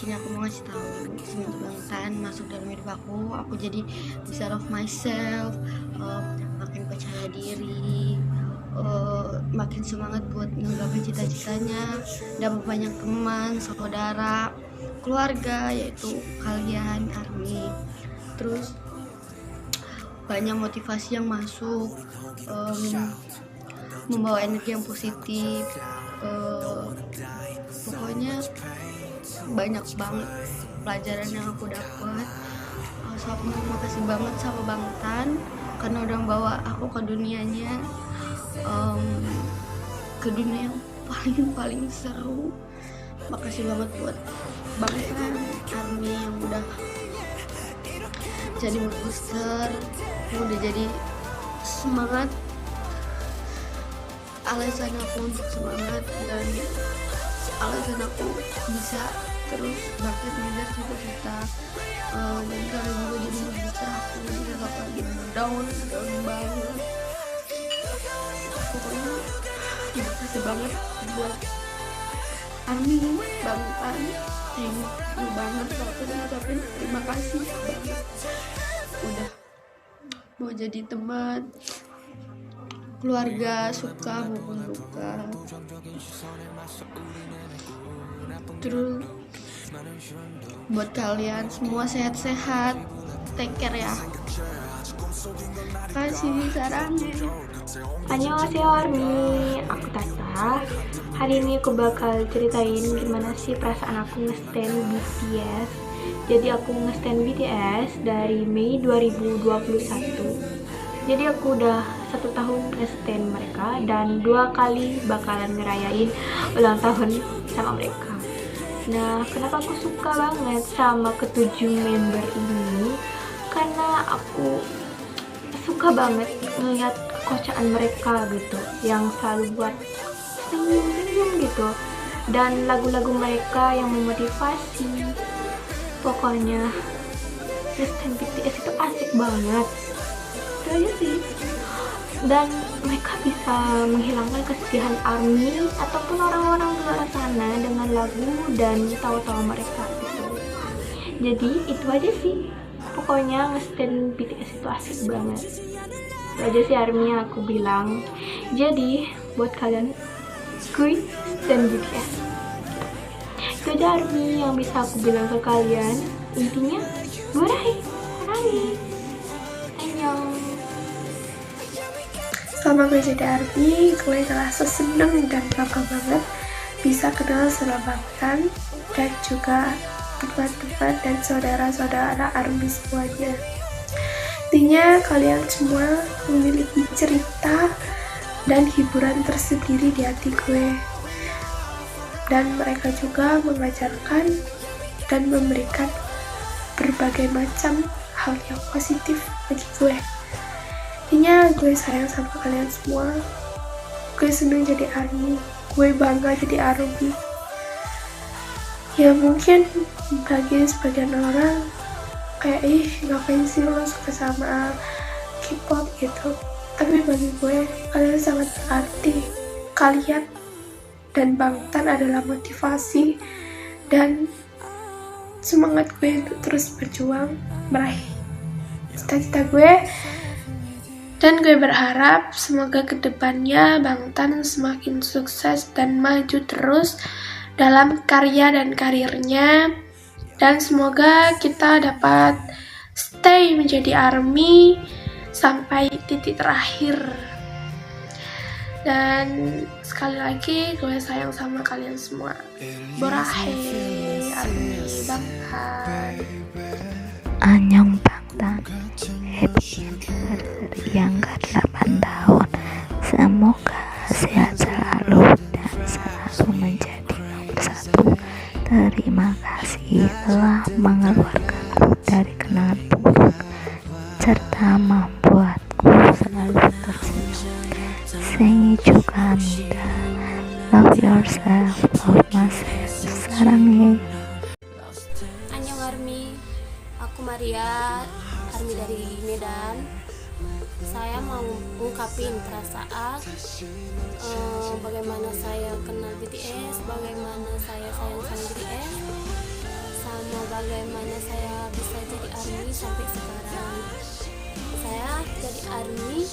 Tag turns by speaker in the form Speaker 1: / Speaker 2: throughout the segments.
Speaker 1: sini aku mau ngasih tahu semenjak Bangtan masuk dalam hidup aku jadi bisa love myself, makin percaya diri, makin semangat buat menggapai cita-citanya, dapat banyak teman, saudara, keluarga, yaitu kalian ARMY. Terus banyak motivasi yang masuk, membawa energi yang positif, pokoknya banyak banget pelajaran yang aku dapat. Aku makasih banget sama Bangtan karena udah bawa aku ke dunianya, ke dunia yang paling seru. Makasih banget buat Bangtan, ARMY yang udah jadi booster, yang udah jadi semangat, alasan aku untuk semangat dan alasan aku bisa terus bangkit mengejar cita-cita. Dan kalau juga jadi booster aku juga gak lagi down banget. Pokoknya makasih banget buat ARMY, Bangtan, thank you banget. Aku ngucapin terima kasih banget udah mau jadi teman, keluarga, suka maupun duka. Terus buat kalian semua sehat-sehat, take care ya. Kasih sarangnya.
Speaker 2: Annyeonghaseyo ARMY, aku Tata. Hari ini aku bakal ceritain gimana sih perasaan aku nge-stan BTS. Jadi aku nge-stan BTS dari Mei 2021. Jadi aku udah 1 tahun nge-stan mereka dan 2 kali bakalan ngerayain ulang tahun sama mereka. Nah, kenapa aku suka banget sama ke-7 member ini? Karena aku suka banget ngeliat kekocaan mereka gitu, yang selalu buat senyum-senyum gitu, dan lagu-lagu mereka yang memotivasi. Pokoknya nge-stan BTS itu asik banget, itu aja sih. Dan mereka bisa menghilangkan kesedihan ARMY ataupun orang-orang di luar sana dengan lagu dan tawa-tawa mereka gitu. Jadi itu aja sih, pokoknya nge-stan BTS itu asik banget. Itu aja sih ARMY yang aku bilang. Jadi buat kalian, gue stan BTS. Itu aja ARMY yang bisa aku bilang ke kalian. Intinya murahi sarangi. Annyeong.
Speaker 3: Selama gue jadi ARMY, gue ngerasa seneng dan bangga banget bisa kenal sama Bangtan dan juga teman-teman dan saudara-saudara ARMY semuanya. Intinya kalian semua memiliki cerita dan hiburan tersendiri di hati gue. Dan mereka juga mengajarkan dan memberikan berbagai macam hal yang positif bagi gue. Intinya gue sayang sama kalian semua. Gue seneng jadi ARMY, gue bangga jadi ARMY. Ya mungkin bagi sebagian orang kayak ngapain sih lo suka sama K-pop gitu, tapi bagi gue kalian sangat berarti. Kalian dan Bangtan adalah motivasi dan semangat gue untuk terus berjuang meraih cita-cita gue. Dan gue berharap semoga kedepannya Bangtan semakin sukses dan maju terus dalam karya dan karirnya. Dan semoga kita dapat stay menjadi ARMY sampai titik terakhir. Dan sekali lagi gue sayang sama kalian semua. Borahe ARMY Bangtan.
Speaker 4: Annyeong Bangtan, happy anniversary yang ke-8 tahun. Semoga sehat selalu dan selalu menjadi nomor 1. Terima kasih telah mengeluarkanku dari kenangan buruk serta membuatku selalu tersenyum. juga minta love yourself, love myself, sarangnya.
Speaker 5: Annyeong ARMY, aku Maria, ARMY dari Medan. Saya mau ungkapin perasaan bagaimana saya kenal BTS, bagaimana saya sayang sama BTS. bagaimana saya bisa jadi ARMY sampai sekarang. Saya jadi ARMY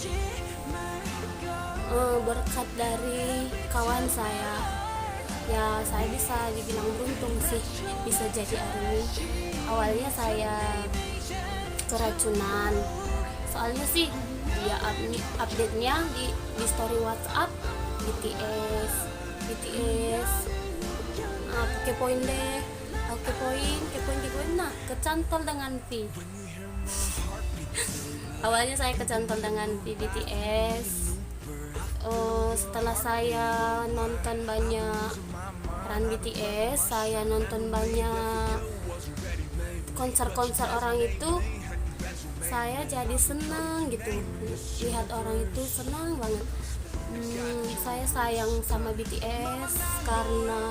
Speaker 5: berkat dari kawan saya. Ya, saya bisa dibilang beruntung sih bisa jadi ARMY. Awalnya saya keracunan, soalnya sih dia update-nya di story WhatsApp BTS. Aku kepoin deh, kepoin, nah kecantol dengan V. Awalnya saya kecantol dengan V BTS. Setelah saya nonton banyak run BTS, saya nonton banyak konser-konser orang itu, saya jadi senang gitu lihat orang itu senang banget. Saya sayang sama BTS karena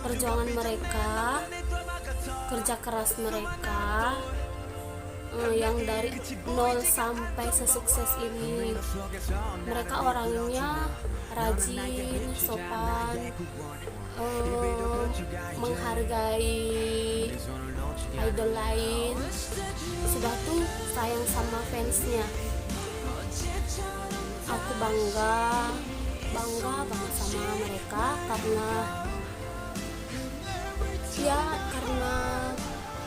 Speaker 5: perjuangan mereka, kerja keras mereka, yang dari nol sampai sesukses ini. Mereka orangnya rajin, sopan, menghargai idol lain. Sudah tuh sayang sama fansnya. Aku bangga banget sama mereka karena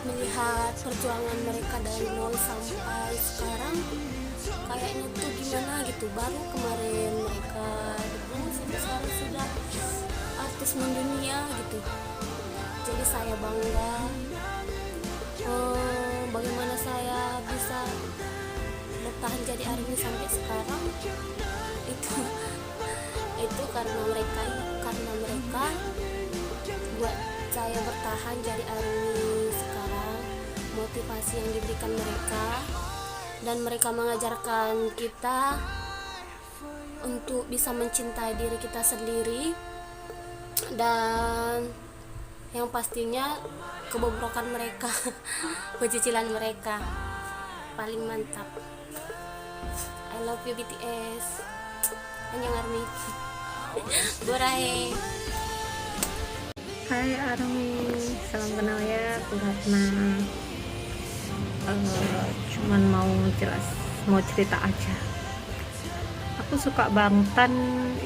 Speaker 5: melihat perjuangan mereka dari nol sampai sekarang. Kayaknya tuh gimana gitu, baru kemarin mereka debut sampai sekarang sudah artis mendunia gitu. Jadi saya bangga. Bagaimana saya bisa bertahan jadi ARMY sampai sekarang, itu karena mereka buat saya bertahan jadi ARMY sekarang. Motivasi yang diberikan mereka, dan mereka mengajarkan kita untuk bisa mencintai diri kita sendiri, dan yang pastinya kebobrokan mereka pecicilan mereka paling mantap. I love you BTS. Annyeong ARMY. Borae.
Speaker 6: Hai ARMY, salam kenal ya, aku Ratna. Cuman mau cerita aja. Aku suka Bangtan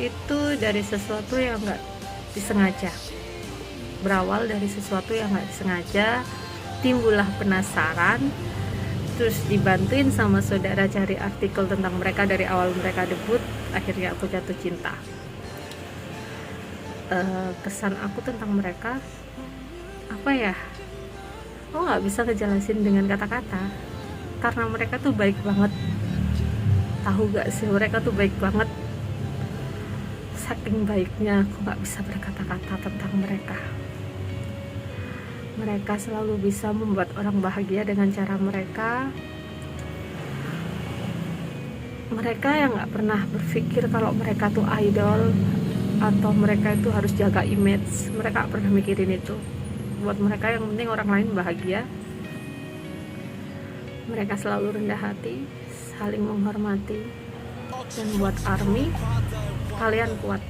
Speaker 6: itu dari sesuatu yang nggak disengaja. Berawal dari sesuatu yang nggak disengaja, timbullah penasaran, terus dibantuin sama saudara cari artikel tentang mereka dari awal mereka debut. Akhirnya aku jatuh cinta. Kesan aku tentang mereka apa ya, aku nggak bisa ngejelasin dengan kata-kata karena mereka tuh baik banget. Tahu gak sih, mereka tuh baik banget. Saking baiknya aku nggak bisa berkata-kata tentang mereka. Mereka selalu bisa membuat orang bahagia dengan cara mereka. Mereka yang nggak pernah berpikir kalau mereka tuh idol atau mereka itu harus jaga image. Mereka gak pernah mikirin itu. Buat mereka yang penting orang lain bahagia. Mereka selalu rendah hati, saling menghormati. Dan buat ARMY, kalian kuat.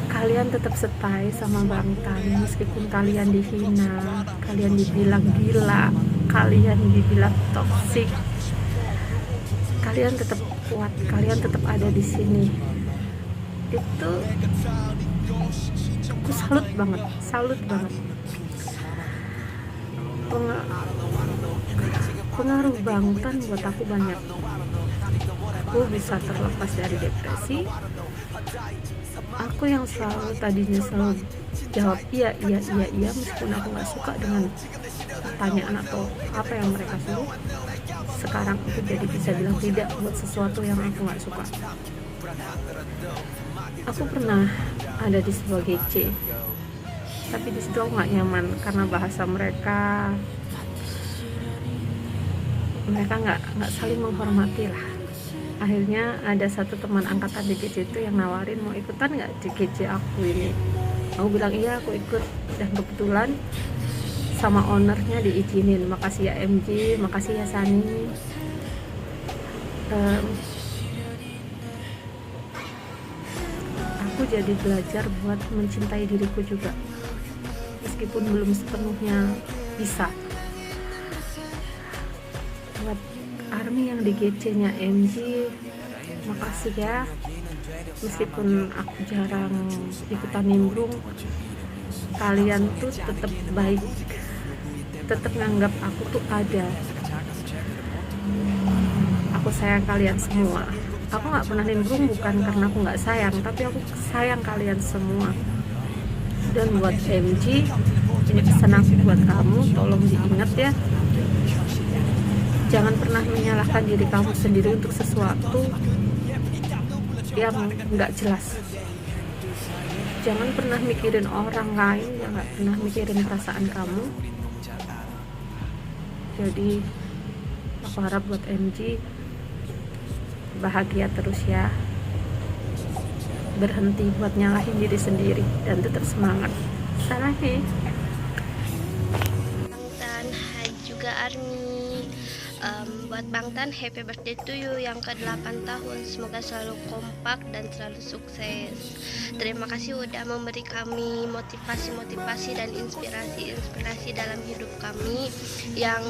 Speaker 6: Kalian tetap stay sama Bangtan meskipun kalian dihina, kalian dibilang gila, kalian dibilang toksik. Kalian tetap kuat, kalian tetap ada di sini. Itu aku salut banget. Pengaruh Bangtan buat aku banyak. Aku bisa terlepas dari depresi. Aku yang tadinya selalu jawab iya meskipun aku nggak suka dengan pertanyaan atau apa yang mereka suruh. Sekarang aku jadi bisa bilang tidak buat sesuatu yang aku nggak suka. Aku pernah ada di sebuah GC, tapi di situ aku nggak nyaman karena bahasa mereka nggak saling menghormati lah. Akhirnya ada satu teman angkatan di GC itu yang nawarin mau ikutan nggak di GC aku ini. Aku bilang iya, aku ikut, dan kebetulan sama ownernya diizinin. Makasih ya MJ, makasih ya Sani. Aku jadi belajar buat mencintai diriku juga. meskipun belum sepenuhnya bisa. Buat ARMY yang di GC-nya MJ, makasih ya. Meskipun aku jarang ikutan nimbrung, kalian tuh tetap baik, tetap nganggap aku tuh ada. Aku sayang kalian semua. Aku nggak pernah nimbrung bukan karena aku nggak sayang, tapi aku sayang kalian semua. Dan buat MJ, ini pesan aku buat kamu, tolong diingat ya, jangan pernah menyalahkan diri kamu sendiri untuk sesuatu yang nggak jelas. Jangan pernah mikirin orang lain yang nggak pernah mikirin perasaan kamu. Jadi aku harap buat MJ bahagia terus ya, berhenti buat nyalahin diri sendiri dan tetap semangat. Salahi.
Speaker 1: Bangtan, hai juga ARMY. Buat Bangtan, happy birthday to you yang ke-8 tahun. Semoga selalu kompak dan selalu sukses. Terima kasih udah memberi kami motivasi-motivasi dan inspirasi-inspirasi dalam hidup kami yang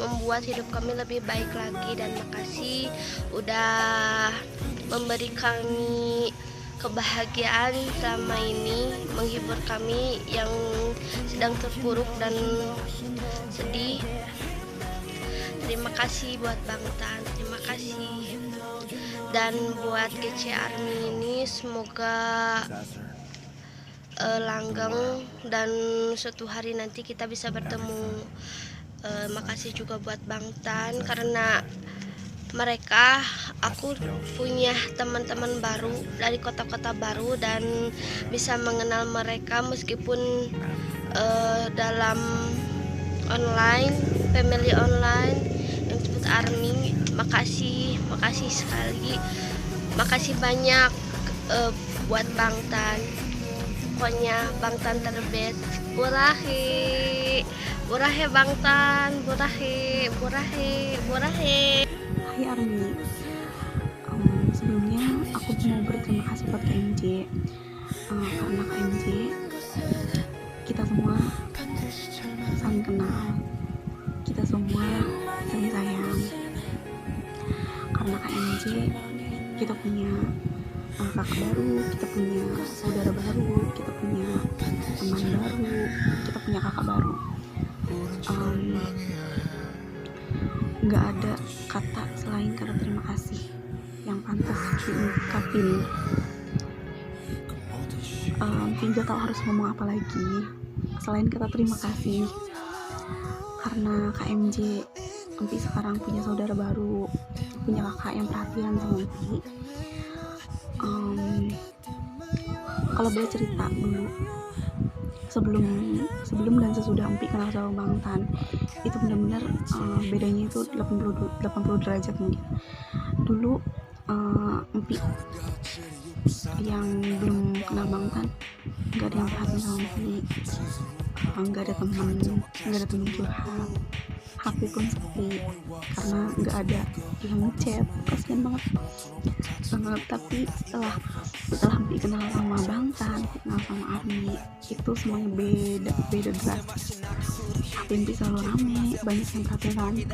Speaker 1: membuat hidup kami lebih baik lagi. Dan makasih udah memberi kami kebahagiaan selama ini, menghibur kami yang sedang terpuruk dan sedih. Terima kasih buat Bangtan, terima kasih. Dan buat GC ARMY ini semoga langgeng dan suatu hari nanti kita bisa bertemu. Makasih juga buat Bangtan, karena mereka, aku punya teman-teman baru dari kota-kota baru dan bisa mengenal mereka meskipun dalam online, family online yang disebut ARMY. Makasih sekali, makasih banyak buat Bangtan. Pokoknya Bangtan terbest. Burahe Bangtan, burahe.
Speaker 7: Hai ARMY, sebelumnya aku mau berterima kasih buat KMJ, karena KMJ kita semua saling kenal, kita semua saling sayang. Karena KMJ kita punya kakak baru, kita punya saudara baru, kita punya teman baru, kita punya kakak baru. Nggak ada kata selain kata terima kasih yang pantas diungkapin. Nggak tahu harus ngomong apa lagi selain kata terima kasih, karena KMJ Empi sekarang punya saudara baru, punya kakak yang perhatian sama Empi. Kalau boleh cerita dulu, sebelum dan sesudah Empi kenal sama Bangtan, itu benar-benar bedanya itu 80 derajat mungkin. Dulu Empi yang belum kenal Bangtan, nggak ada yang perhatian sama Empi, nggak ada teman curhat, HP pun sepi karena nggak ada yang ngechat, kasian banget. Tapi setelah Empi kenal sama Bangtan, kenal sama ARMY, itu semuanya beda drastis. HP Empi selalu rame, banyak yang perhatian sama Empi.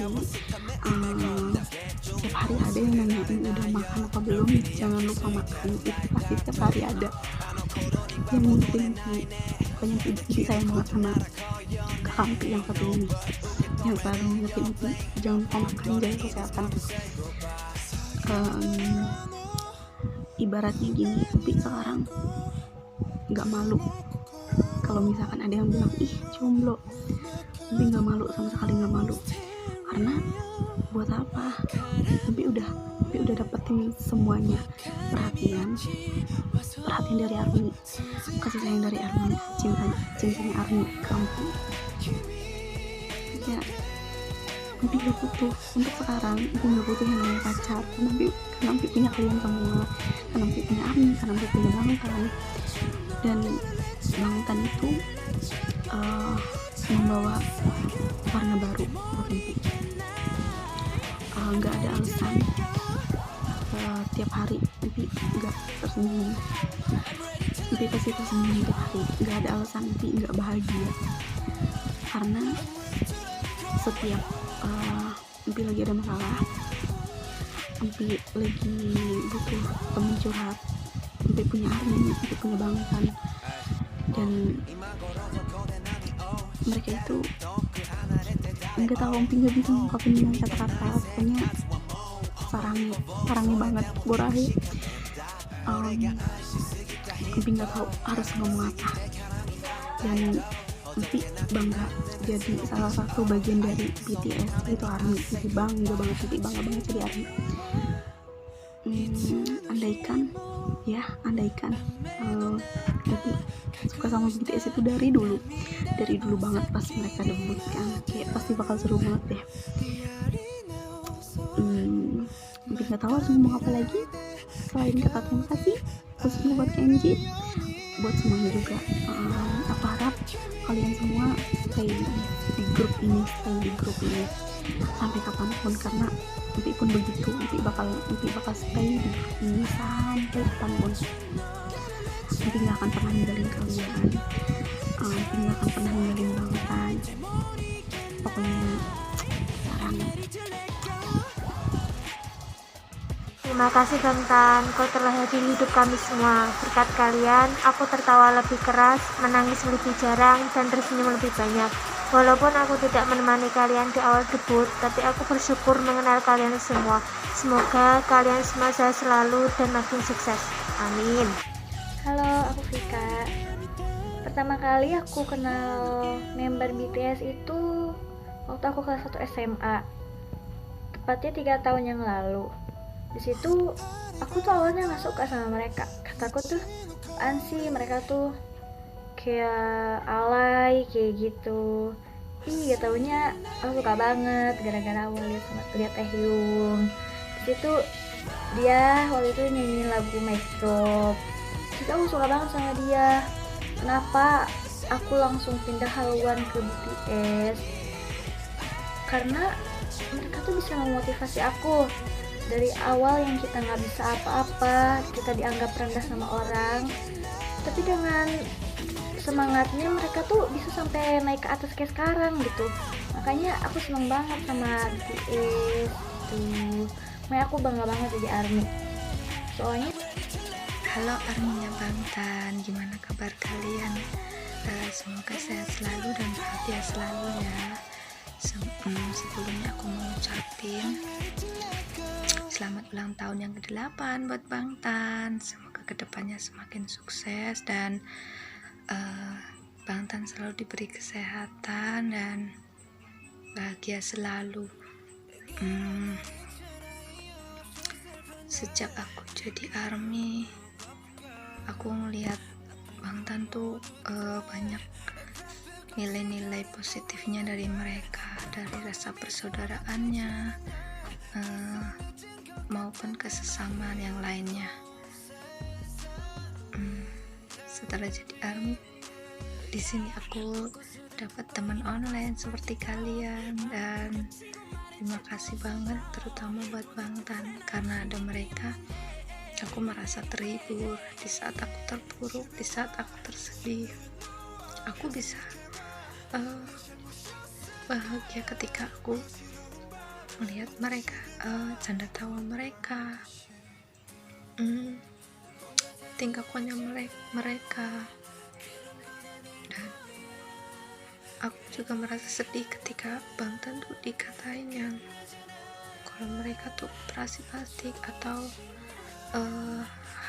Speaker 7: Setiap hari ada yang nanyain udah makan apa belum, jangan lupa makan, itu pasti setiap hari ada yang ngingetin Empi. Pokoknya Empi sayang banget sama kakak Empi yang satu ini, yang selalu ngingetin Empi jangan lupa makan, jaga kesehatan. Ibaratnya gini, Empi sekarang nggak malu kalau misalkan ada yang bilang ih jomblo. Empi nggak malu, sama sekali nggak malu, karena buat apa? Empi udah dapetin semuanya, perhatian dari ARMY, kasih sayang dari ARMY, cintanya ARMY ke Empi. Ya, Empi gak butuh untuk sekarang, Empi gak butuh yang namanya pacar, karena Empi punya kalian semua, karena Empi punya ARMY, karena Empi punya Bangtan. Dan Bangtan itu membawa warna baru buat Empi. Gak ada alasan tiap hari Empi gak tersenyum. Empi pasti tersenyum tiap hari, nggak ada alasan Empi nggak bahagia, karena setiap Empi lagi ada masalah, Empi lagi butuh temen curhat, Empi punya Armin, Empi punya Bangtan, dan mereka itu nggak tahu, Empi nggak bisa ngungkapin dengan kata-kata, pokoknya sarangi banget Borahi. Empi nggak tahu harus ngomong apa, dan Empi bangga jadi salah satu bagian dari BTS itu ARMY. Empi bangga banget jadi ARMY. Andaikan Empi suka sama BTS itu dari dulu banget pas mereka debut kan, kayak pasti bakal seru banget deh. Empi nggak tahu harus ngomong apa lagi selain kata terima kasih khususnya buat Kenji, buat semuanya juga. Aku harap kalian semua stay di grup ini sampai kapanpun, karena Empi pun begitu. Empi bakal stay di grup ini sampai kapanpun. Empi nggak akan pernah ninggalin kalian, Empi nggak akan pernah ninggalin Bangtan. Pokoknya sekarang
Speaker 2: Terima kasih Bangtan, kau telah hadir hidup kami semua. Berkat kalian, aku tertawa lebih keras, menangis lebih jarang, dan tersenyum lebih banyak. Walaupun aku tidak menemani kalian di awal debut, tapi aku bersyukur mengenal kalian semua. Semoga kalian semua sehat selalu dan makin sukses. Amin. Halo, aku Vika. Pertama kali aku kenal member BTS itu waktu aku kelas 1 SMA. Tepatnya 3 tahun yang lalu. Di situ aku tuh awalnya nggak suka sama mereka. Kataku tuh, apaan sih mereka tuh kayak alay kayak gitu. Gak taunya aku suka banget gara-gara awal lihat Taehyung. Di situ dia waktu itu nyanyi lagu Mic Drop. Jadi aku suka banget sama dia. Kenapa aku langsung pindah haluan ke BTS? Karena mereka tuh bisa memotivasi aku. Dari awal yang kita nggak bisa apa-apa, kita dianggap rendah sama orang, tapi dengan semangatnya mereka tuh bisa sampai naik ke atas kayak sekarang gitu. Makanya aku seneng banget sama BTS tuh. Makanya aku bangga banget jadi ARMY. Soalnya
Speaker 8: halo ARMY-nya Bangtan, gimana kabar kalian? Semoga sehat selalu dan bahagia selalu ya. Sebelumnya aku mau ucapin selamat ulang tahun yang ke-8 buat Bangtan. Semoga kedepannya semakin sukses dan Bangtan selalu diberi kesehatan dan bahagia selalu. Sejak aku jadi ARMY, aku ngeliat Bangtan tuh banyak nilai-nilai positifnya dari mereka, dari rasa persaudaraannya maupun kesesamaan yang lainnya. Setelah jadi ARMY, di sini aku dapat teman online seperti kalian, dan terima kasih banget terutama buat Bangtan. Karena ada mereka, aku merasa terhibur di saat aku terpuruk, di saat aku tersedih. Aku bisa bahagia ketika aku melihat mereka, canda tawa mereka, tingkah konyol mereka. Dan aku juga merasa sedih ketika Bangtan tuh dikatain yang kalau mereka tuh operasi plastik atau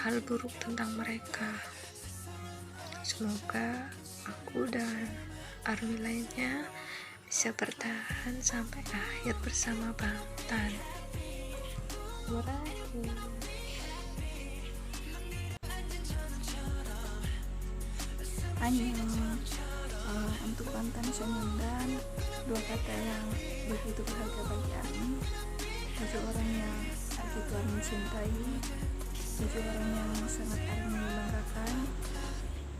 Speaker 8: hal buruk tentang mereka. Semoga aku dan ARMY lainnya bisa bertahan sampai akhir bersama Bangtan.
Speaker 7: Untuk Bangtan Sonyeondan, dua kata yang begitu berharga bagi ARMY, 7 orang yang begitu ARMY cintai, 7 orang yang sangat ARMY banggakan: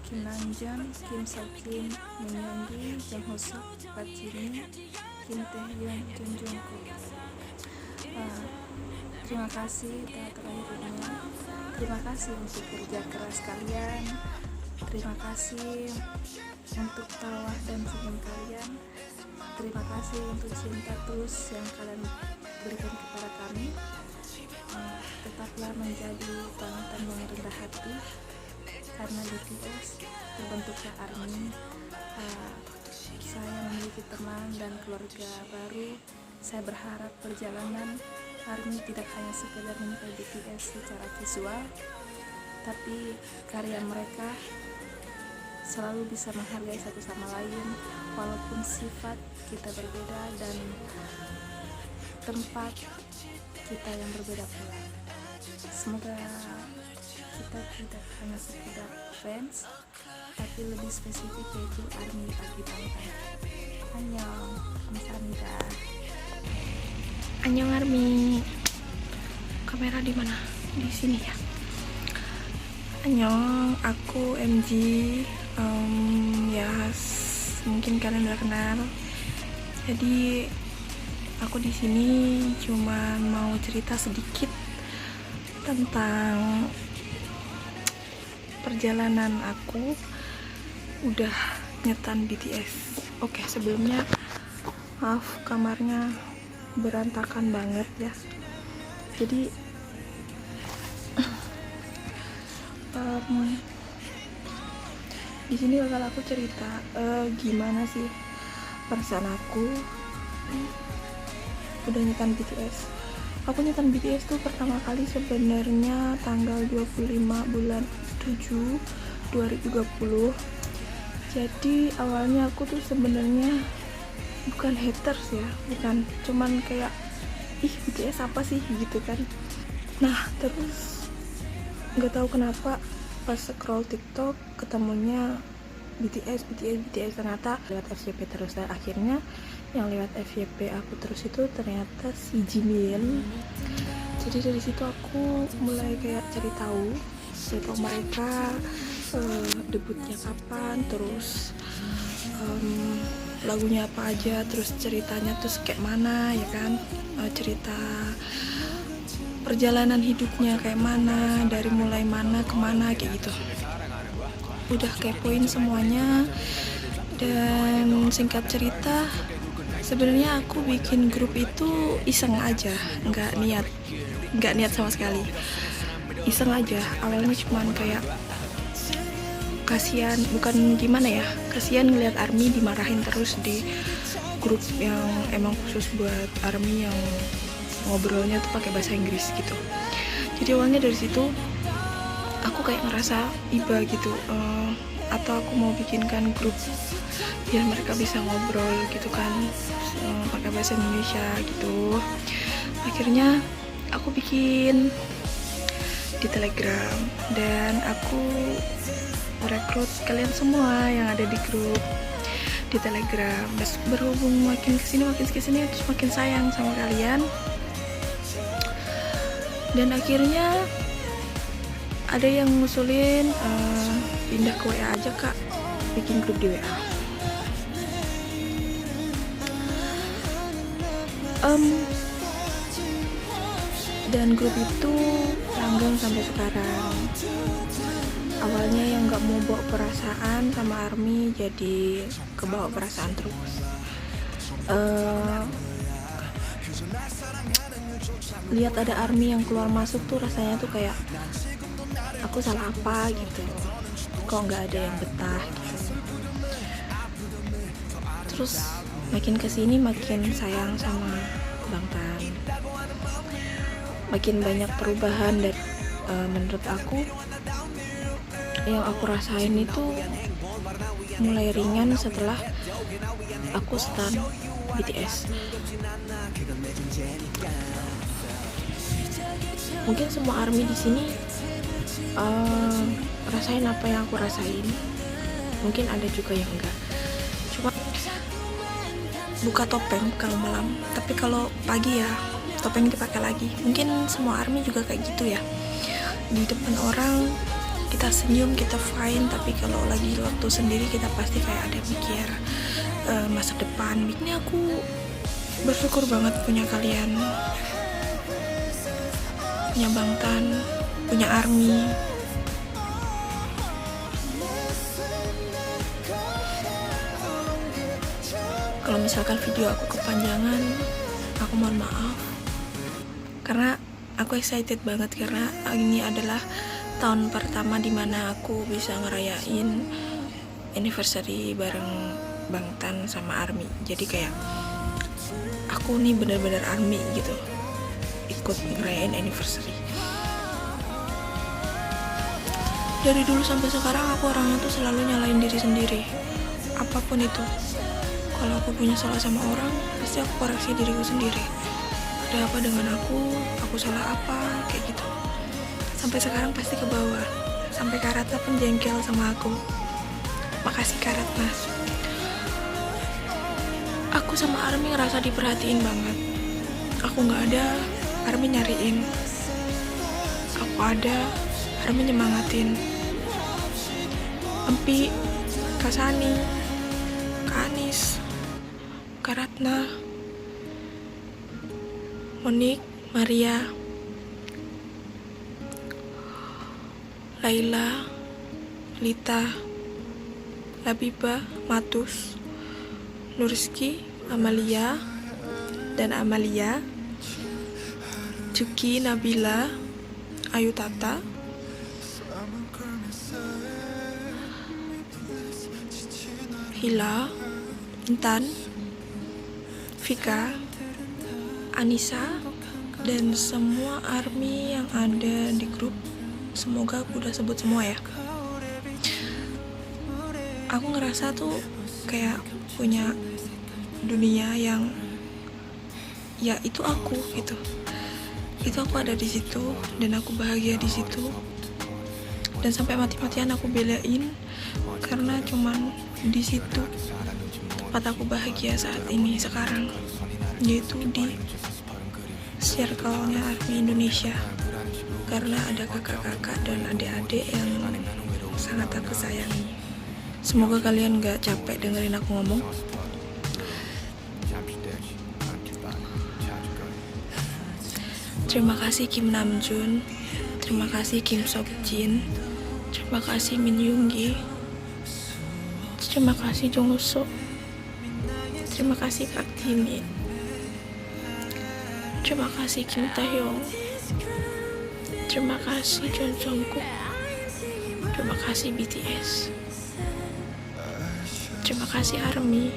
Speaker 7: Kim Namjoon, Kim Seokjin, Min Yoongi, Jang Hoseok, Park Jimin, Kim Taehyung, Jung Jungkook. Terima kasih telah terlahir dunia. Terima kasih untuk kerja keras kalian.
Speaker 9: Terima kasih untuk tawa dan senyum kalian. Terima kasih untuk cinta tulus yang kalian berikan kepada kami. Tetaplah menjadi bangtan yang rendah hati, karena BTS terbentuklah ARMY. Saya memiliki teman dan keluarga baru. Saya berharap perjalanan ARMY tidak hanya sekedar menyukai BTS secara visual, tapi karya mereka selalu bisa menghargai satu sama lain walaupun sifat kita berbeda dan tempat kita yang berbeda pula. Semoga kita tidak hanya sekedar fans, tapi lebih spesifik yaitu ARMY bagi bangtan. Annyeong, kamsahamnida.
Speaker 3: Annyeong ARMY. Kamera di mana? Di sini ya. Annyeong, aku MG. Ya, mungkin kalian udah kenal. Jadi aku di sini cuma mau cerita sedikit tentang perjalanan aku udah nyetan BTS. Oke, sebelumnya maaf kamarnya berantakan banget ya. Jadi di sini bakal aku cerita gimana sih perasaan aku udah nyetan BTS. Aku nyetan BTS tuh pertama kali sebenarnya tanggal 25 bulan 7 2020. Jadi awalnya aku tuh sebenarnya bukan haters ya, bukan, cuman kayak ih BTS apa sih gitu kan. Nah terus nggak tahu kenapa pas scroll TikTok ketemunya BTS, ternyata lewat FYP terus, dan akhirnya yang lewat FYP aku terus itu ternyata si Jimin. Jadi dari situ aku mulai kayak cari tahu mereka debutnya kapan, terus lagunya apa aja, terus ceritanya terus kayak mana ya kan, cerita perjalanan hidupnya kayak mana, dari mulai mana kemana kayak gitu. Udah kepoin semuanya. Dan singkat cerita, sebenarnya aku bikin grup itu iseng aja, nggak niat sama sekali, iseng aja. Awalnya cuman kayak kasihan, bukan gimana ya, kasihan ngeliat ARMY dimarahin terus di grup yang emang khusus buat ARMY yang ngobrolnya tuh pakai bahasa Inggris gitu. Jadi awalnya dari situ aku kayak ngerasa iba gitu, atau aku mau bikinkan grup biar mereka bisa ngobrol gitu kan, pakai bahasa Indonesia gitu. Akhirnya aku bikin di Telegram dan aku rekrut kalian semua yang ada di grup di Telegram. Terus berhubung makin kesini terus makin sayang sama kalian. Dan akhirnya ada yang ngusulin pindah ke WA aja kak, bikin grup di WA. Dan grup itu langgeng sampai sekarang. Awalnya yang gak mau bawa perasaan sama ARMY jadi kebawa perasaan terus. Lihat ada ARMY yang keluar masuk tuh rasanya tuh kayak aku salah apa gitu, kok nggak ada yang betah gitu. Terus makin kesini makin sayang sama bangtan, makin banyak perubahan. Dan menurut aku yang aku rasain itu mulai ringan setelah aku stan BTS. Mungkin semua ARMY di sini rasain apa yang aku rasain, mungkin ada juga yang enggak. Cuma buka topeng kalau malam, tapi kalau pagi ya topeng dipakai lagi. Mungkin semua ARMY juga kayak gitu ya, di depan orang kita senyum, kita fine, tapi kalau lagi waktu sendiri kita pasti kayak ada mikir masa depan. Ini aku bersyukur banget punya kalian, punya bangtan, punya ARMY. kalau misalkan video aku kepanjangan, aku mohon maaf. Karena aku excited banget karena ini adalah tahun pertama dimana aku bisa ngerayain anniversary bareng Bangtan sama ARMY. Jadi kayak aku nih bener-bener ARMY gitu, ikut ngerayain anniversary. Dari dulu sampai sekarang aku orangnya tuh selalu nyalain diri sendiri, apapun itu. Kalau aku punya salah sama orang, pasti aku koreksi diriku sendiri. Ada apa dengan aku salah apa, kayak gitu. Sampai sekarang pasti ke bawah, sampai Kak Ratna pun jengkel sama aku. Makasih Kak Ratna. Aku sama ARMY ngerasa diperhatiin banget. Aku gak ada, ARMY nyariin. Aku ada, ARMY nyemangatin. Empi, Kak Sani, Kak Anis, Kak Ratna, Monik, Maria, Laila, Lita, Labiba, Matus, Nuriski, Amalia, dan Amalia, Cuki, Nabila, Ayu Tata, Hila, Intan, Vika, Anissa, dan semua ARMY yang ada di grup. Semoga aku udah sebut semua ya. Aku ngerasa tuh kayak punya dunia yang ya itu aku gitu. Itu aku ada di situ dan aku bahagia di situ. Dan sampai mati-matian aku belain karena cuman di situ tempat aku bahagia saat ini sekarang, yaitu di circle-nya ARMY Indonesia. Karena ada kakak-kakak dan adik-adik yang sangat aku sayangi. Semoga kalian gak capek dengerin aku ngomong. Terima kasih Kim Namjoon, terima kasih Kim Seokjin, terima kasih Min Yoongi, terima kasih Jung Soo, terima kasih Park Jimin, terima kasih Kim Taehyung, terima kasih Jung Jungkook, terima kasih BTS, terima kasih ARMY,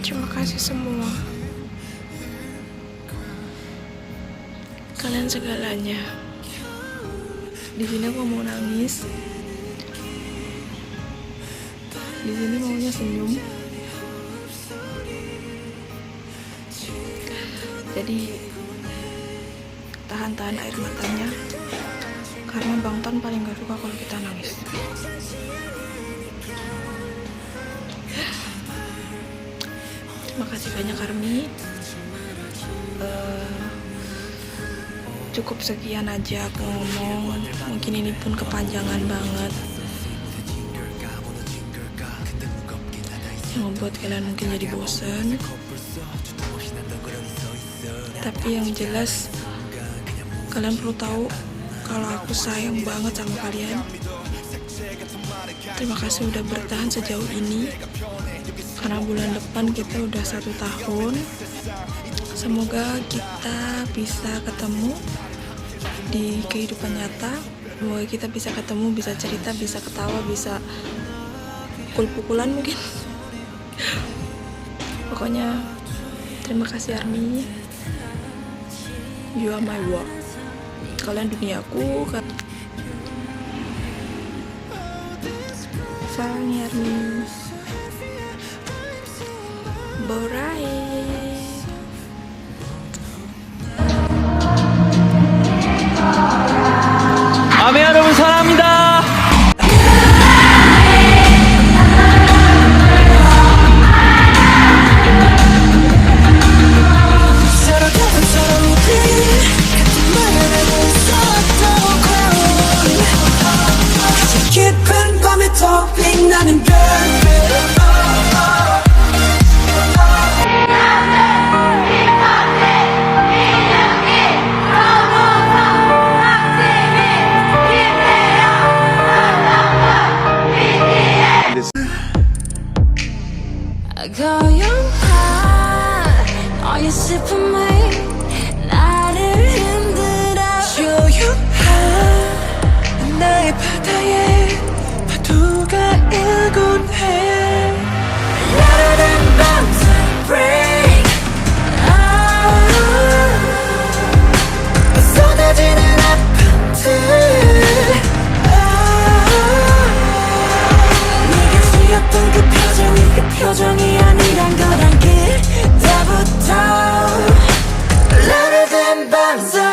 Speaker 3: terima kasih semua. Kalian segalanya. Di sini aku mau nangis. Di sini maunya senyum. Jadi tahan-tahan air matanya, karena Bangtan paling gak suka kalau kita nangis. Terima kasih banyak ARMY. Cukup sekian aja aku ngomong. Mungkin ini pun kepanjangan banget, yang membuat kalian mungkin jadi bosan. Tapi yang jelas kalian perlu tahu kalau aku sayang banget sama kalian. Terima kasih udah bertahan sejauh ini, karena bulan depan kita udah 1 tahun. Semoga kita bisa ketemu di kehidupan nyata. Semoga kita bisa ketemu, bisa cerita, bisa ketawa, bisa pukul-pukulan mungkin. Pokoknya terima kasih ARMY. You are my world. Kalian duniaku. Sarang ARMY. Borai.
Speaker 10: 아메 여러분 사랑합니다.
Speaker 11: 깊은 밤에 더 빛나는 별 고요한 너의 슬픔이 나를 흔들어 조용한 나의 바다에 파도가 일곤 해 야릇한 밤새 break 쏟아지는 아픔들 네가 지었던 그 표정이 아니란 걸 알게 때부터 나를 든 밤새